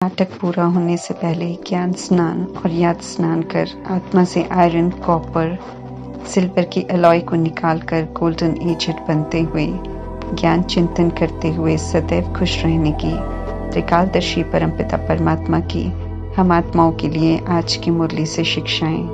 नाटक पूरा होने से पहले ज्ञान स्नान और याद स्नान कर आत्मा से आयरन, कॉपर, सिल्वर की अलॉय को निकालकर गोल्डन एजेड बनते हुए ज्ञान चिंतन करते हुए सदैव खुश रहने की त्रिकालदर्शी परमपिता परमात्मा की हम आत्माओं के लिए आज की मुरली से शिक्षाएं।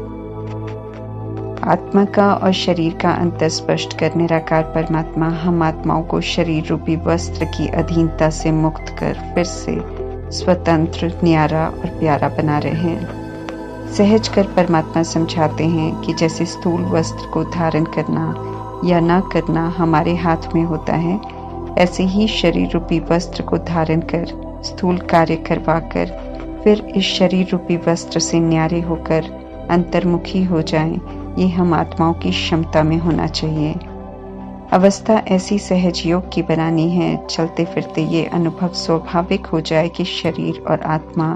आत्मा का और शरीर का अंतर स्पष्ट कर निराकार परमात्मा हम आत्माओं को शरीर रूपी वस्त्र की अधीनता से मुक्त कर फिर से स्वतंत्र, न्यारा और प्यारा बना रहे हैं। सहज कर परमात्मा समझाते हैं कि जैसे स्थूल वस्त्र को धारण करना या न करना हमारे हाथ में होता है, ऐसे ही शरीर रूपी वस्त्र को धारण कर स्थूल कार्य करवाकर फिर इस शरीर रूपी वस्त्र से न्यारे होकर अंतर्मुखी हो जाएं, ये हम आत्माओं की क्षमता में होना चाहिए। अवस्था ऐसी सहज योग की बनानी है, चलते फिरते ये अनुभव स्वाभाविक हो जाए कि शरीर और आत्मा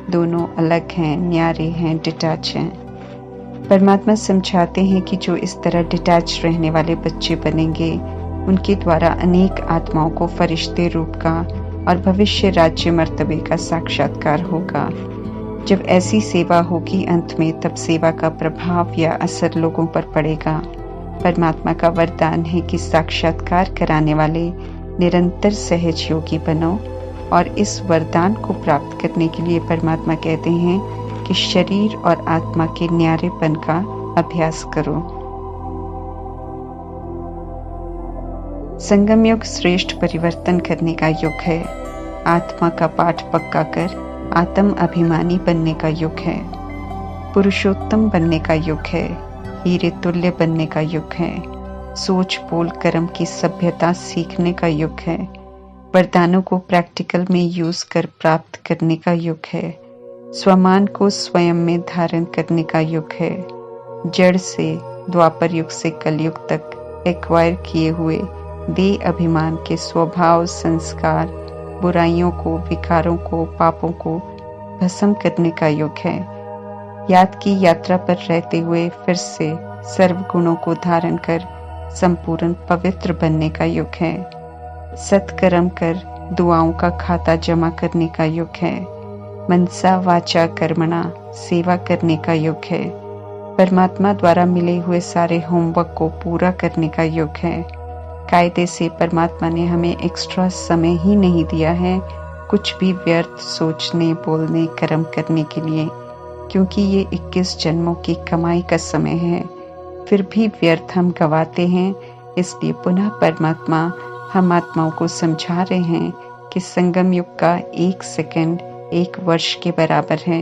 दोनों अलग हैं, न्यारे हैं, डिटैच हैं। परमात्मा समझाते हैं कि जो इस तरह डिटैच रहने वाले बच्चे बनेंगे, उनके द्वारा अनेक आत्माओं को फरिश्ते रूप का और भविष्य राज्य मर्तबे का साक्षात्कार होगा। जब ऐसी सेवा होगी अंत में, तब सेवा का प्रभाव या असर लोगों पर पड़ेगा। परमात्मा का वरदान है कि साक्षात्कार कराने वाले निरंतर सहज योगी बनो, और इस वरदान को प्राप्त करने के लिए परमात्मा कहते हैं कि शरीर और आत्मा के न्यारेपन का अभ्यास करो। संगम युग श्रेष्ठ परिवर्तन करने का युग है। आत्मा का पाठ पक्का कर आत्म अभिमानी बनने का युग है। पुरुषोत्तम बनने का युग है। हीरे तुल्य बनने का युग है। सोच बोल कर्म की सभ्यता सीखने का युग है। वरदानों को प्रैक्टिकल में यूज कर प्राप्त करने का युग है। स्वमान को स्वयं में धारण करने का युग है। जड़ से द्वापर युग से कलयुग तक एक्वायर किए हुए देह अभिमान के स्वभाव, संस्कार, बुराइयों को, विकारों को, पापों को भस्म करने का युग है। याद की यात्रा पर रहते हुए फिर से सर्व गुणों को धारण कर संपूर्ण पवित्र बनने का युग है। सत्कर्म कर दुआओं का खाता जमा करने का युग है। मनसा वाचा कर्मणा सेवा करने का युग है। परमात्मा द्वारा मिले हुए सारे होमवर्क को पूरा करने का युग है। कायदे से परमात्मा ने हमें एक्स्ट्रा समय ही नहीं दिया है कुछ भी व्यर्थ सोचने, बोलने, कर्म करने के लिए, क्योंकि ये 21 जन्मों की कमाई का समय है। फिर भी व्यर्थ हम गवाते हैं। इसलिए पुनः परमात्मा हम आत्माओं को समझा रहे हैं कि संगम युग का 1 सेकंड 1 वर्ष के बराबर है।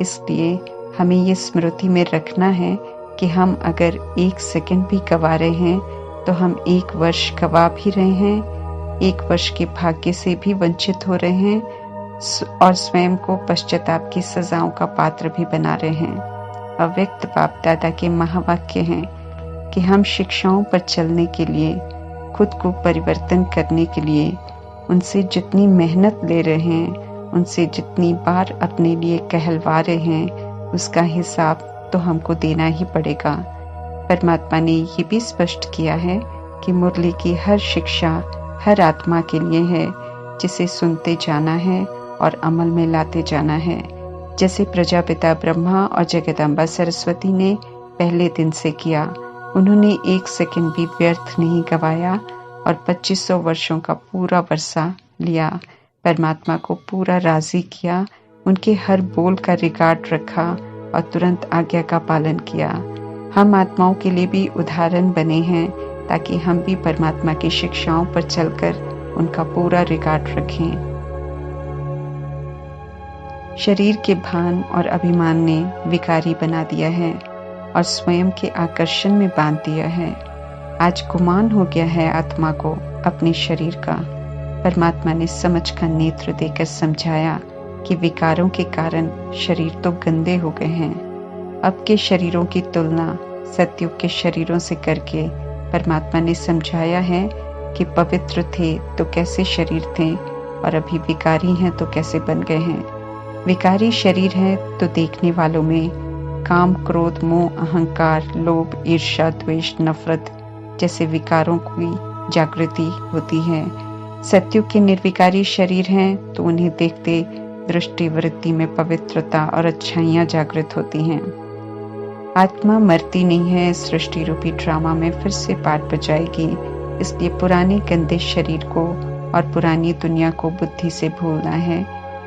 इसलिए हमें ये स्मृति में रखना है कि हम अगर 1 सेकंड भी गवा रहे हैं तो हम 1 वर्ष गवा भी रहे हैं, 1 वर्ष के भाग्य से भी वंचित हो रहे हैं और स्वयं को पश्चाताप की सजाओं का पात्र भी बना रहे हैं। अव्यक्त बाप दादा के महावाक्य हैं कि हम शिक्षाओं पर चलने के लिए, खुद को परिवर्तन करने के लिए उनसे जितनी मेहनत ले रहे हैं, उनसे जितनी बार अपने लिए कहलवा रहे हैं, उसका हिसाब तो हमको देना ही पड़ेगा। परमात्मा ने ये भी स्पष्ट किया है कि मुरली की हर शिक्षा हर आत्मा के लिए है, जिसे सुनते जाना है और अमल में लाते जाना है। जैसे प्रजापिता ब्रह्मा और जगदम्बा सरस्वती ने पहले दिन से किया। उन्होंने 1 सेकंड भी व्यर्थ नहीं गवाया और 2500 वर्षों का पूरा वर्षा लिया। परमात्मा को पूरा राजी किया, उनके हर बोल का रिकॉर्ड रखा और तुरंत आज्ञा का पालन किया। हम आत्माओं के लिए भी उदाहरण बने हैं, ताकि हम भी परमात्मा की शिक्षाओं पर चलकर उनका पूरा रिकॉर्ड रखें। शरीर के भान और अभिमान ने विकारी बना दिया है और स्वयं के आकर्षण में बांध दिया है। आज गुमान हो गया है आत्मा को अपने शरीर का। परमात्मा ने समझ का नेत्र देकर समझाया कि विकारों के कारण शरीर तो गंदे हो गए हैं। अब के शरीरों की तुलना सतयुग के शरीरों से करके परमात्मा ने समझाया है कि पवित्र थे तो कैसे शरीर थे और अभी विकारी हैं तो कैसे बन गए हैं। विकारी शरीर है तो देखने वालों में काम, क्रोध, मोह, अहंकार, लोभ, ईर्ष्या, द्वेष, नफरत जैसे विकारों की जागृति होती है। सतयुग के निर्विकारी शरीर हैं तो उन्हें देखते दृष्टि वृत्ति में पवित्रता और अच्छाइयाँ जागृत होती हैं। आत्मा मरती नहीं है, सृष्टि रूपी ड्रामा में फिर से पार्ट बजाएगी। इसलिए पुराने गंदे शरीर को और पुरानी दुनिया को बुद्धि से भूलना है,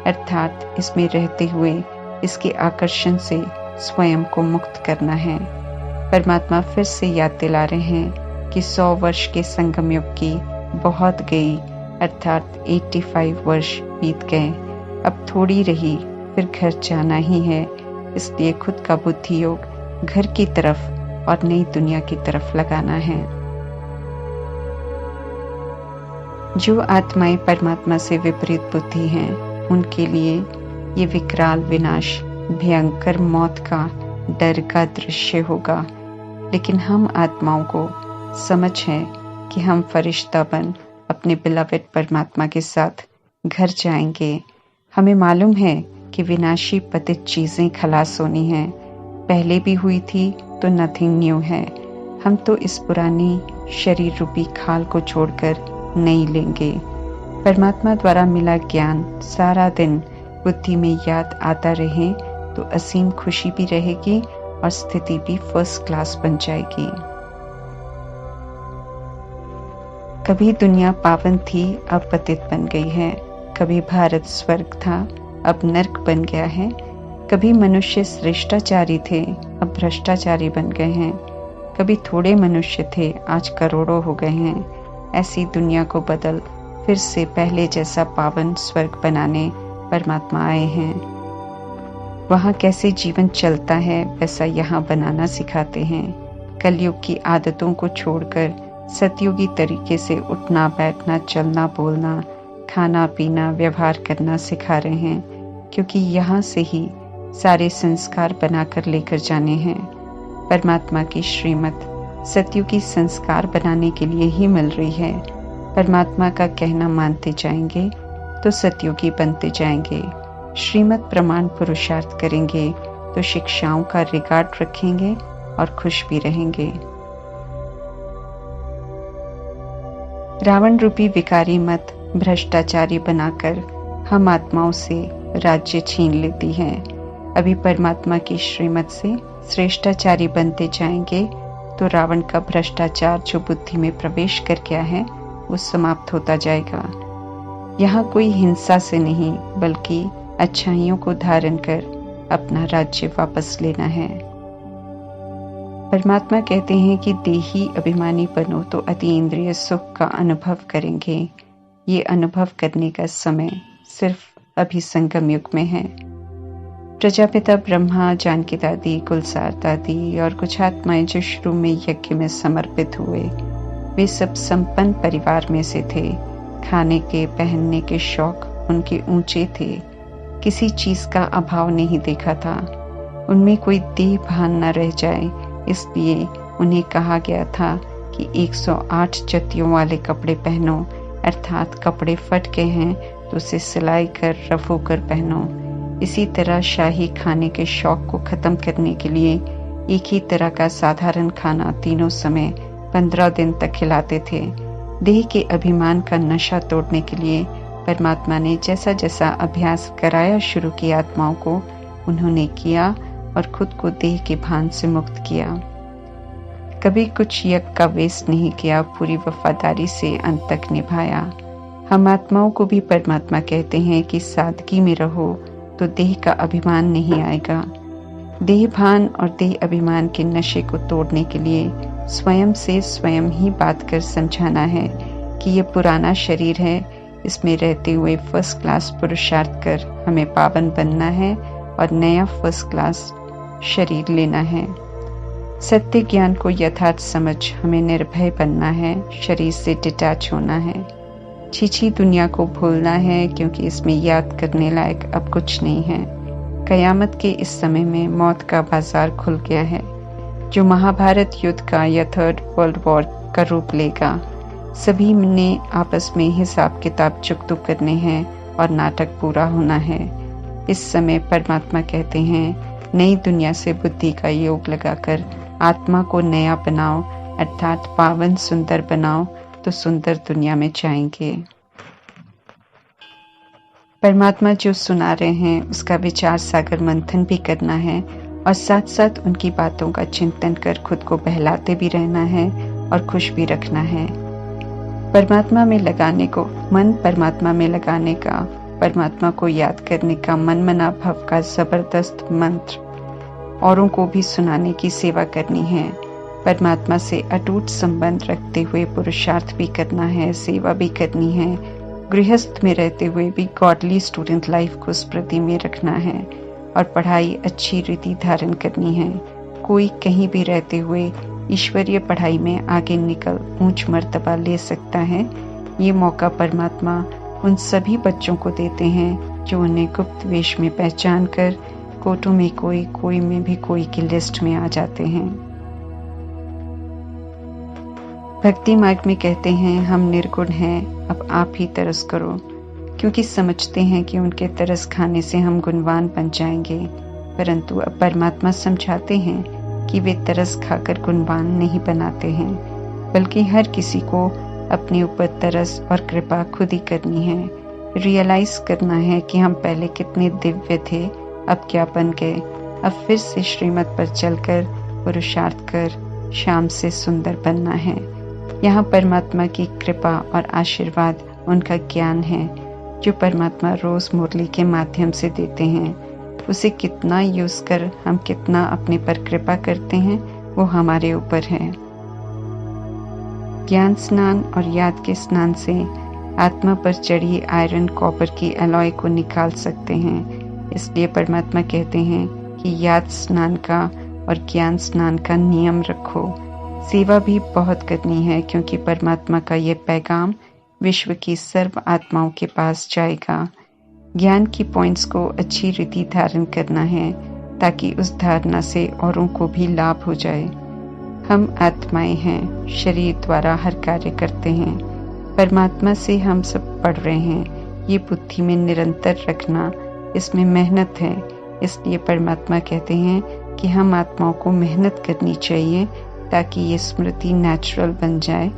अर्थात इसमें रहते हुए इसके आकर्षण से स्वयं को मुक्त करना है। परमात्मा फिर से याद दिला रहे हैं कि 100 वर्ष के संगम युग की बहुत गई, अर्थात 85 वर्ष बीत गए, अब थोड़ी रही, फिर घर जाना ही है। इसलिए खुद का बुद्धि योग घर की तरफ और नई दुनिया की तरफ लगाना है। जो आत्माएं परमात्मा से विपरीत बुद्धि हैं, उनके लिए ये विकराल विनाश, भयंकर मौत का डर का दृश्य होगा। लेकिन हम आत्माओं को समझ है कि हम फरिश्ता बन अपने बिलवेड परमात्मा के साथ घर जाएंगे। हमें मालूम है कि विनाशी पतित चीजें खलास होनी हैं, पहले भी हुई थी तो नथिंग न्यू है। हम तो इस पुरानी शरीर रूपी खाल को छोड़कर नहीं लेंगे। परमात्मा द्वारा मिला ज्ञान सारा दिन बुद्धि में याद आता रहे तो असीम खुशी भी रहेगी और स्थिति भी फर्स्ट क्लास बन जाएगी। कभी दुनिया पावन थी, अब पतित बन गई है। कभी भारत स्वर्ग था, अब नर्क बन गया है। कभी मनुष्य श्रेष्ठाचारी थे, अब भ्रष्टाचारी बन गए हैं। कभी थोड़े मनुष्य थे, आज करोड़ों हो गए हैं। ऐसी दुनिया को बदल फिर से पहले जैसा पावन स्वर्ग बनाने परमात्मा आए हैं। वहाँ कैसे जीवन चलता है वैसा यहाँ बनाना सिखाते हैं। कलयुग की आदतों को छोड़कर सतयुगी तरीके से उठना बैठना, चलना बोलना, खाना पीना, व्यवहार करना सिखा रहे हैं, क्योंकि यहाँ से ही सारे संस्कार बनाकर लेकर जाने हैं। परमात्मा की श्रीमत सतयुगी संस्कार बनाने के लिए ही मिल रही है। परमात्मा का कहना मानते जाएंगे तो सतयुगी बनते जाएंगे। श्रीमत प्रमाण पुरुषार्थ करेंगे तो शिक्षाओं का रिकॉर्ड रखेंगे और खुश भी रहेंगे। रावण रूपी विकारी मत भ्रष्टाचारी बनाकर हम आत्माओं से राज्य छीन लेती है। अभी परमात्मा की श्रीमत से श्रेष्ठाचारी बनते जाएंगे तो रावण का भ्रष्टाचार जो बुद्धि में प्रवेश कर गया है वो समाप्त होता जाएगा। यहाँ कोई हिंसा से नहीं बल्कि अच्छाइयों को धारण कर अपना राज्य वापस लेना है। परमात्मा कहते हैं कि देही अभिमानी बनो तो अतीन्द्रिय सुख का अनुभव करेंगे। ये अनुभव करने का समय सिर्फ अभी संगम युग में है। प्रजापिता ब्रह्मा, जानकी दादी, कुलसार दादी और कुछ आत्माएं जो शुरू में यज्ञ में समर्पित हुए, वे सब संपन्न परिवार में से थे। खाने के पहनने के शौक उनके ऊंचे थे, किसी चीज का अभाव नहीं देखा था। उनमें कोई देह भान न रह जाए, इसलिए उन्हें कहा गया था कि 108 जतियों वाले कपड़े पहनो, अर्थात कपड़े फट गए हैं तो उसे सिलाई कर रफू कर पहनो। इसी तरह शाही खाने के शौक को खत्म करने के लिए एक ही तरह का साधारण खाना तीनों समय 15 दिन तक खिलाते थे। देह के अभिमान का नशा तोड़ने के लिए परमात्मा ने जैसा जैसा अभ्यास कराया शुरू किया आत्माओं को, उन्होंने किया और खुद को देह के भान से मुक्त किया। कभी कुछ यज्ञ का वेस्ट नहीं किया, पूरी वफादारी से अंत तक निभाया। हम आत्माओं को भी परमात्मा कहते हैं कि सादगी में रहो तो देह का अभिमान नहीं आएगा। देह भान और देह अभिमान के नशे को तोड़ने के लिए स्वयं से स्वयं ही बात कर समझाना है कि ये पुराना शरीर है, इसमें रहते हुए फर्स्ट क्लास पुरुषार्थ कर हमें पावन बनना है और नया फर्स्ट क्लास शरीर लेना है। सत्य ज्ञान को यथार्थ समझ हमें निर्भय बनना है, शरीर से डिटैच होना है। छीछी दुनिया को भूलना है, क्योंकि इसमें याद करने लायक अब कुछ नहीं है। कयामत के इस समय में मौत का बाजार खुल गया है, जो महाभारत युद्ध का या थर्ड वर्ल्ड वॉर का रूप लेगा। सभी ने आपस में हिसाब किताब चुकतू करने हैं और नाटक पूरा होना है। इस समय परमात्मा कहते हैं, नई दुनिया से बुद्धि का योग लगाकर आत्मा को नया बनाओ, अर्थात पावन सुंदर बनाओ तो सुंदर दुनिया में जाएंगे। परमात्मा जो सुना रहे हैं उसका विचार सागर मंथन भी करना है और साथ साथ उनकी बातों का चिंतन कर खुद को बहलाते भी रहना है और खुश भी रखना है। परमात्मा में लगाने को, मन परमात्मा में लगाने का, परमात्मा को याद करने का मन मना भव का जबरदस्त मंत्र औरों को भी सुनाने की सेवा करनी है। परमात्मा से अटूट संबंध रखते हुए पुरुषार्थ भी करना है, सेवा भी करनी है। गृहस्थ में रहते हुए भी गॉडली स्टूडेंट लाइफ को स्मृति में रखना है और पढ़ाई अच्छी रीति धारण करनी है। कोई कहीं भी रहते हुए ईश्वरीय पढ़ाई में आगे निकल ऊंच मर्तबा ले सकता है। ये मौका परमात्मा उन सभी बच्चों को देते हैं जो उन्हें गुप्त वेश में पहचान कर कोटों में कोई में भी कोई की लिस्ट में आ जाते हैं। भक्ति मार्ग में कहते हैं हम निर्गुण हैं, अब आप ही तरस करो, क्योंकि समझते हैं कि उनके तरस खाने से हम गुणवान बन जाएंगे। परंतु अब परमात्मा समझाते हैं कि वे तरस खाकर गुणवान नहीं बनाते हैं, बल्कि हर किसी को अपने ऊपर तरस और कृपा खुद ही करनी है। रियलाइज करना है कि हम पहले कितने दिव्य थे, अब क्या बन गए। अब फिर से श्रीमत पर चलकर पुरुषार्थ कर शाम से सुंदर बनना है। यहाँ परमात्मा की कृपा और आशीर्वाद उनका ज्ञान है जो परमात्मा रोज मुरली के माध्यम से देते हैं। उसे कितना यूज कर हम कितना अपने पर कृपा करते हैं वो हमारे ऊपर है। ज्ञान स्नान और याद के स्नान से आत्मा पर चढ़ी आयरन कॉपर की एलॉय को निकाल सकते हैं। इसलिए परमात्मा कहते हैं कि याद स्नान का और ज्ञान स्नान का नियम रखो। सेवा भी बहुत करनी है, क्योंकि परमात्मा का ये पैगाम विश्व की सर्व आत्माओं के पास जाएगा। ज्ञान की पॉइंट्स को अच्छी रीति धारण करना है ताकि उस धारणा से औरों को भी लाभ हो जाए। हम आत्माएं हैं, शरीर द्वारा हर कार्य करते हैं। परमात्मा से हम सब पढ़ रहे हैं। ये बुद्धि में निरंतर रखना, इसमें मेहनत है। इसलिए परमात्मा कहते हैं कि हम आत्माओं को मेहनत करनी चाहिए ताकि ये स्मृति नेचुरल बन जाए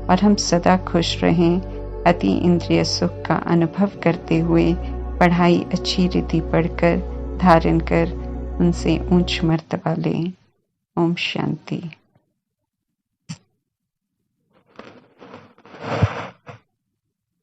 और हम सदा खुश रहें। अति इंद्रिय सुख का अनुभव करते हुए पढ़ाई अच्छी रीति पढ़कर धारण कर उनसे ऊंच मर्तबा लें। ओम शांति।